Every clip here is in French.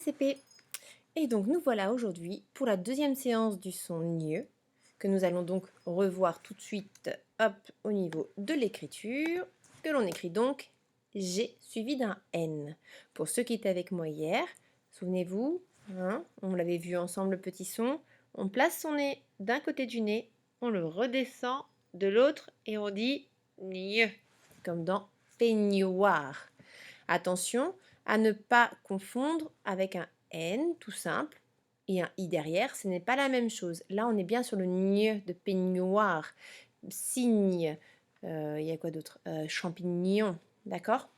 CP. Et donc nous voilà aujourd'hui pour la deuxième séance du son gne, que nous allons donc revoir tout de suite hop, au niveau de l'écriture, que l'on écrit donc G suivi d'un N. Pour ceux qui étaient avec moi hier, souvenez-vous, hein, on l'avait vu ensemble le petit son, on place son nez d'un côté du nez, on le redescend de l'autre et on dit gne, comme dans peignoir. Attention à ne pas confondre avec un N tout simple et un I derrière, ce n'est pas la même chose. Là, on est bien sur le gne de peignoir, cygne, il y a quoi d'autre champignon, d'accord?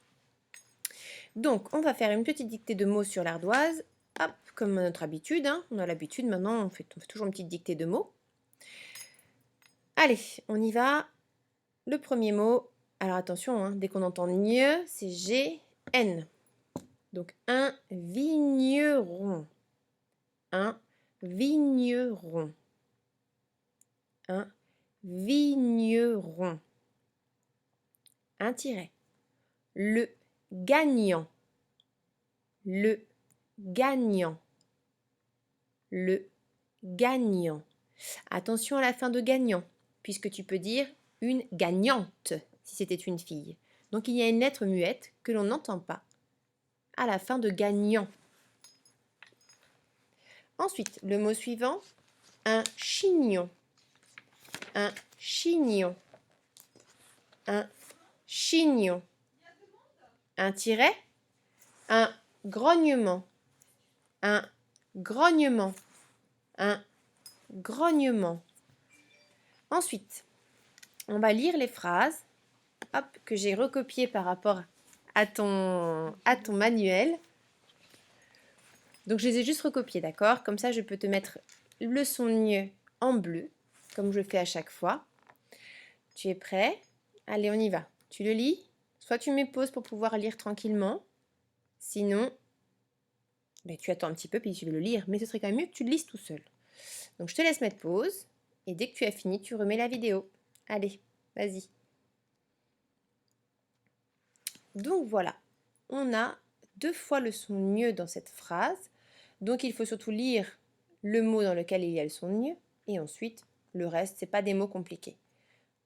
Donc, on va faire une petite dictée de mots sur l'ardoise, hop, comme à notre habitude, hein. On a l'habitude maintenant, on fait toujours une petite dictée de mots. Allez, on y va. Le premier mot, alors attention, hein, dès qu'on entend gne, c'est G, N. Donc, un vigneron. Un vigneron. Un vigneron. Un tiret. Le gagnant. Le gagnant. Le gagnant. Attention à la fin de gagnant, puisque tu peux dire une gagnante si c'était une fille. Donc il y a une lettre muette que l'on n'entend pas à la fin de gagnant. Ensuite, le mot suivant, un chignon. Un chignon. Un chignon. Un tiret, un grognement. Un grognement. Un grognement. Ensuite, on va lire les phrases hop, que j'ai recopiées par rapport à ton manuel. Donc, je les ai juste recopiées, d'accord? Comme ça, je peux te mettre le son gne en bleu, comme je fais à chaque fois. Tu es prêt? Allez, on y va. Tu le lis? Soit tu mets pause pour pouvoir lire tranquillement. Sinon, ben, tu attends un petit peu puis tu veux le lire. Mais ce serait quand même mieux que tu le lises tout seul. Donc, je te laisse mettre pause. Et dès que tu as fini, tu remets la vidéo. Allez, vas-y. Donc, voilà. On a 2 fois le son gne dans cette phrase. Donc, il faut surtout lire le mot dans lequel il y a le son gne. Et ensuite, le reste, ce n'est pas des mots compliqués.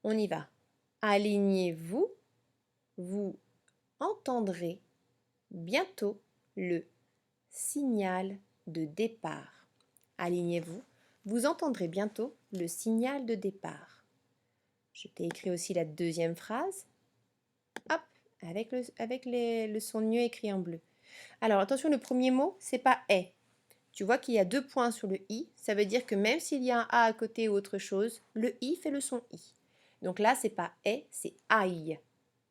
On y va. Alignez-vous. Vous entendrez bientôt le signal de départ. Alignez-vous. Vous entendrez bientôt le signal de départ. Je t'ai écrit aussi la deuxième phrase. Hop, avec le son gne écrit en bleu. Alors attention, le premier mot, c'est pas est. Tu vois qu'il y a 2 points sur le i. Ça veut dire que même s'il y a un a à côté ou autre chose, le i fait le son i. Donc là, c'est pas est, c'est aïe.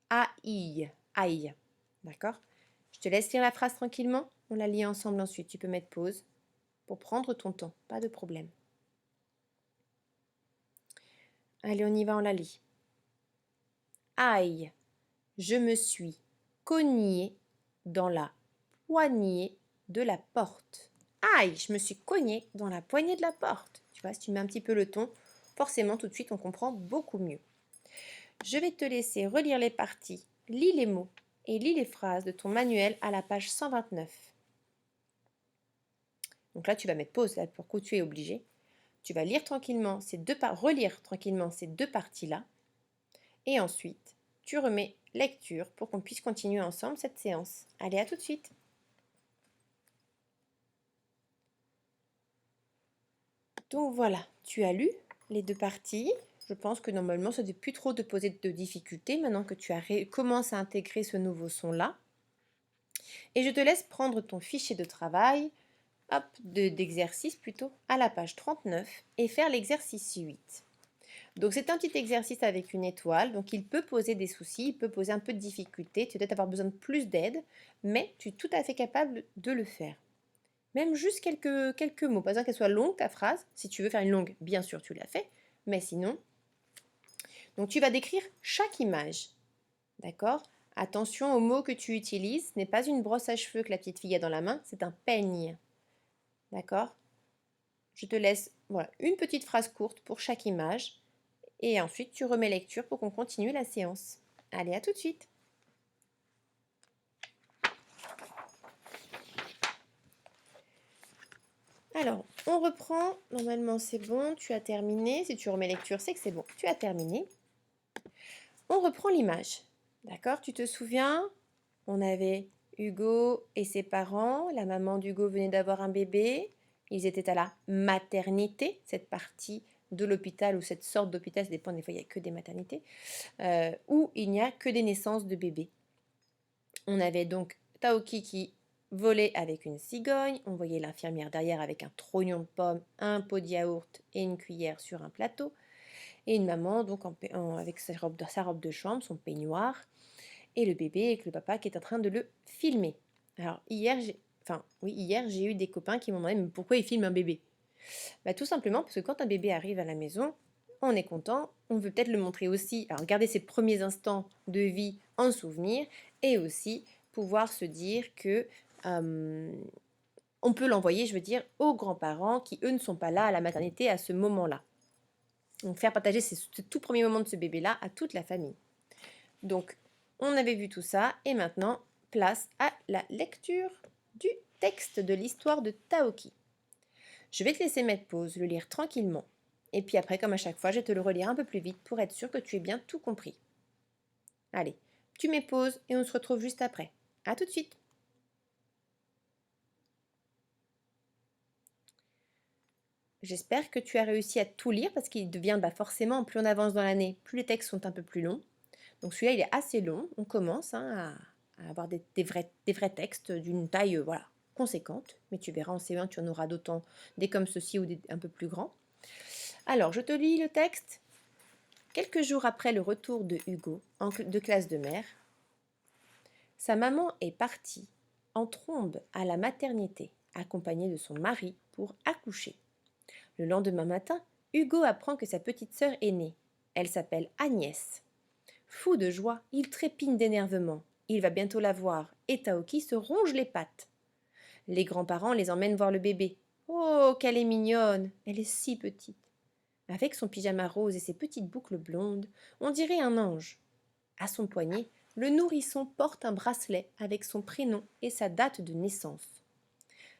Aïe. Aïe. D'accord? Je te laisse lire la phrase tranquillement. On la lit ensemble ensuite. Tu peux mettre pause pour prendre ton temps. Pas de problème. Allez, on y va, on la lit. Aïe, je me suis cognée dans la poignée de la porte. Aïe, je me suis cognée dans la poignée de la porte. Tu vois, si tu mets un petit peu le ton, forcément, tout de suite, on comprend beaucoup mieux. Je vais te laisser relire les parties, lis les mots et lis les phrases de ton manuel à la page 129. Donc là, tu vas mettre pause, là, pour que tu es obligé. Tu vas lire tranquillement relire tranquillement ces 2 parties-là. Et ensuite, tu remets lecture pour qu'on puisse continuer ensemble cette séance. Allez, à tout de suite. Donc voilà, tu as lu les 2 parties. Je pense que normalement, ça ne doit plus trop te poser de difficultés maintenant que tu commences à intégrer ce nouveau son-là. Et je te laisse prendre ton fichier de travail, hop, d'exercice plutôt, à la page 39 et faire l'exercice 8. Donc c'est un petit exercice avec une étoile, donc il peut poser des soucis, il peut poser un peu de difficulté, tu vas peut-être avoir besoin de plus d'aide, mais tu es tout à fait capable de le faire. Même juste quelques mots, pas besoin qu'elle soit longue ta phrase, si tu veux faire une longue, bien sûr tu l'as fait, mais sinon. Donc tu vas décrire chaque image, d'accord? Attention aux mots que tu utilises, ce n'est pas une brosse à cheveux que la petite fille a dans la main, c'est un peigne, d'accord? Je te laisse voilà, une petite phrase courte pour chaque image. Et ensuite, tu remets lecture pour qu'on continue la séance. Allez, à tout de suite. Alors, on reprend. Normalement, c'est bon. Tu as terminé. Si tu remets lecture, c'est que c'est bon. Tu as terminé. On reprend l'image. D'accord? Tu te souviens? On avait Hugo et ses parents. La maman d'Hugo venait d'avoir un bébé. Ils étaient à la maternité, cette partie de l'hôpital ou cette sorte d'hôpital, ça dépend, des fois il n'y a que des maternités, où il n'y a que des naissances de bébés. On avait donc Taoki qui volait avec une cigogne, on voyait l'infirmière derrière avec un trognon de pomme, un pot de yaourt et une cuillère sur un plateau, et une maman donc avec sa robe de chambre, son peignoir, et le bébé avec le papa qui est en train de le filmer. Alors hier, j'ai eu des copains qui m'ont demandé mais pourquoi ils filment un bébé. Bah, tout simplement parce que quand un bébé arrive à la maison, on est content, on veut peut-être le montrer aussi, alors garder ses premiers instants de vie en souvenir, et aussi pouvoir se dire que on peut l'envoyer, je veux dire, aux grands-parents qui, eux, ne sont pas là à la maternité à ce moment-là. Donc faire partager ce tout premier moment de ce bébé-là à toute la famille. Donc, on avait vu tout ça, et maintenant, place à la lecture du texte de l'histoire de Taoki. Je vais te laisser mettre pause, le lire tranquillement. Et puis après, comme à chaque fois, je vais te le relire un peu plus vite pour être sûr que tu aies bien tout compris. Allez, tu mets pause et on se retrouve juste après. À tout de suite. J'espère que tu as réussi à tout lire parce qu'il devient forcément, plus on avance dans l'année, plus les textes sont un peu plus longs. Donc celui-là, il est assez long. On commence à avoir des vrais textes d'une taille voilà, conséquente. Mais tu verras en C1, tu en auras d'autant des comme ceci ou des un peu plus grands. Alors, je te lis le texte. Quelques jours après le retour de Hugo de classe de mer, sa maman est partie en trombe à la maternité, accompagnée de son mari pour accoucher. Le lendemain matin, Hugo apprend que sa petite sœur est née. Elle s'appelle Agnès. Fou de joie, il trépigne d'énervement. Il va bientôt la voir et Taoki se ronge les pattes. Les grands-parents les emmènent voir le bébé. Oh, qu'elle est mignonne! Elle est si petite. Avec son pyjama rose et ses petites boucles blondes, on dirait un ange. À son poignet, le nourrisson porte un bracelet avec son prénom et sa date de naissance.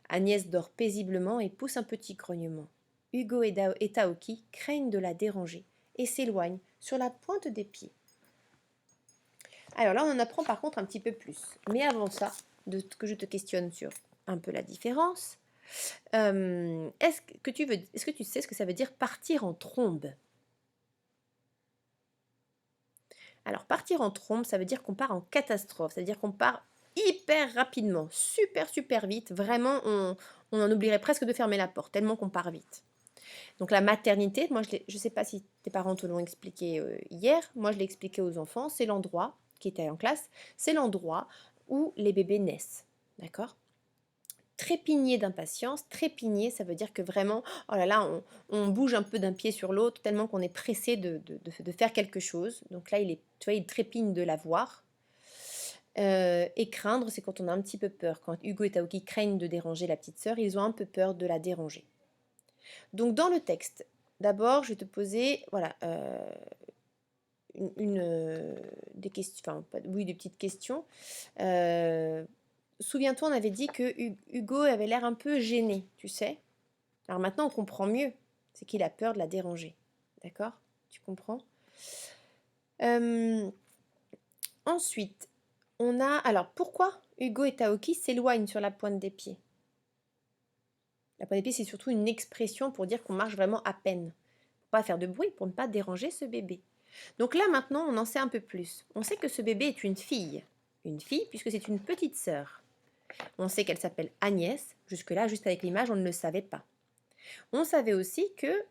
Agnès dort paisiblement et pousse un petit grognement. Hugo et Taoki craignent de la déranger et s'éloignent sur la pointe des pieds. Alors là, on en apprend par contre un petit peu plus. Mais avant ça, que je te questionne sur un peu la différence, est-ce que tu sais ce que ça veut dire partir en trombe? Alors, partir en trombe, ça veut dire qu'on part en catastrophe, c'est-à-dire qu'on part hyper rapidement, super vite. Vraiment, on en oublierait presque de fermer la porte, tellement qu'on part vite. Donc la maternité, moi je ne sais pas si tes parents te l'ont expliqué hier, moi je l'ai expliqué aux enfants, c'est l'endroit, qui était en classe, c'est l'endroit où les bébés naissent. D'accord? Trépigner d'impatience, trépigner, ça veut dire que vraiment, oh là là, on bouge un peu d'un pied sur l'autre tellement qu'on est pressé de faire quelque chose. Donc là, tu vois, il trépigne de la voir. Et craindre, c'est quand on a un petit peu peur. Quand Hugo et Taoki craignent de déranger la petite sœur, ils ont un peu peur de la déranger. Donc dans le texte, d'abord, je vais te poser, voilà, des questions, enfin, oui, des petites questions. Souviens-toi, on avait dit que Hugo avait l'air un peu gêné, tu sais. Alors maintenant, on comprend mieux. C'est qu'il a peur de la déranger. D'accord? Tu comprends? Ensuite, on a... Alors, pourquoi Hugo et Taoki s'éloignent sur la pointe des pieds? La pointe des pieds, c'est surtout une expression pour dire qu'on marche vraiment à peine. Pour pas faire de bruit, pour ne pas déranger ce bébé. Donc là, maintenant, on en sait un peu plus. On sait que ce bébé est une fille. Une fille, puisque c'est une petite sœur. On sait qu'elle s'appelle Agnès. Jusque-là, juste avec l'image, on ne le savait pas. On savait aussi que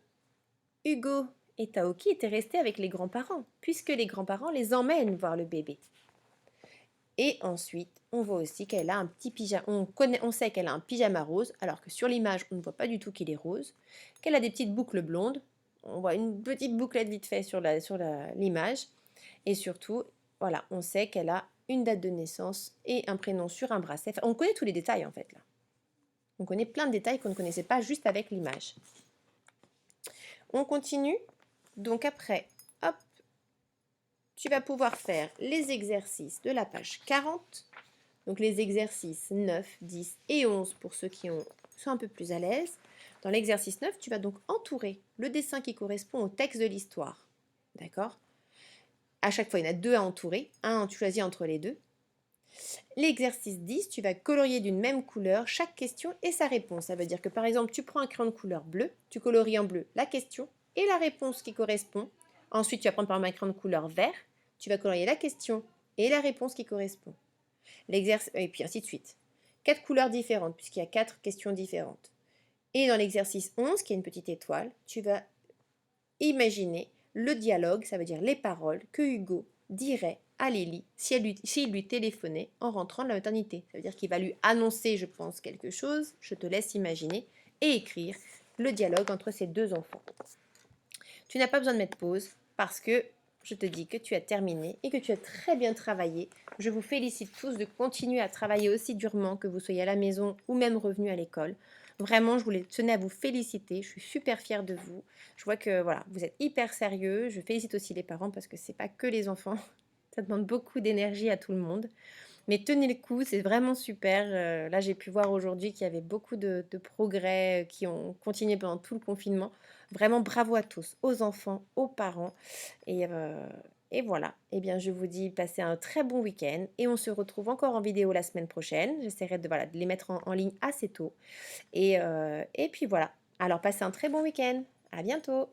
Hugo et Taoki étaient restés avec les grands-parents, puisque les grands-parents les emmènent voir le bébé. Et ensuite, on voit aussi qu'elle a un petit pyjama. On sait qu'elle a un pyjama rose, alors que sur l'image, on ne voit pas du tout qu'il est rose. Qu'elle a des petites boucles blondes. On voit une petite bouclette vite fait sur l'image. Et surtout, voilà, on sait qu'elle a une date de naissance et un prénom sur un bracelet. Enfin, on connaît tous les détails en fait là. On connaît plein de détails qu'on ne connaissait pas juste avec l'image. On continue. Donc après, hop, tu vas pouvoir faire les exercices de la page 40. Donc les exercices 9, 10 et 11 pour ceux qui sont un peu plus à l'aise. Dans l'exercice 9, tu vas donc entourer le dessin qui correspond au texte de l'histoire. D'accord? À chaque fois, il y en a deux à entourer. Un, tu choisis entre les deux. L'exercice 10, tu vas colorier d'une même couleur chaque question et sa réponse. Ça veut dire que par exemple, tu prends un crayon de couleur bleue, tu colories en bleu la question et la réponse qui correspond. Ensuite, tu vas prendre par exemple un crayon de couleur vert, tu vas colorier la question et la réponse qui correspond. Et puis ainsi de suite. 4 couleurs différentes, puisqu'il y a 4 questions différentes. Et dans l'exercice 11, qui est une petite étoile, tu vas imaginer le dialogue, ça veut dire les paroles, que Hugo dirait à Lily s'il lui téléphonait en rentrant de la maternité. Ça veut dire qu'il va lui annoncer, je pense, quelque chose, je te laisse imaginer, et écrire le dialogue entre ces deux enfants. Tu n'as pas besoin de mettre pause parce que je te dis que tu as terminé et que tu as très bien travaillé. Je vous félicite tous de continuer à travailler aussi durement, que vous soyez à la maison ou même revenu à l'école. Vraiment, je voulais tenir à vous féliciter. Je suis super fière de vous. Je vois que voilà, vous êtes hyper sérieux. Je félicite aussi les parents parce que c'est pas que les enfants. Ça demande beaucoup d'énergie à tout le monde. Mais tenez le coup, c'est vraiment super. Là, j'ai pu voir aujourd'hui qu'il y avait beaucoup de progrès qui ont continué pendant tout le confinement. Vraiment bravo à tous, aux enfants, aux parents. Et, euh, et voilà. Eh bien, je vous dis passez un très bon week-end et on se retrouve encore en vidéo la semaine prochaine. J'essaierai voilà, de les mettre en ligne assez tôt. Et puis voilà. Alors, passez un très bon week-end. À bientôt.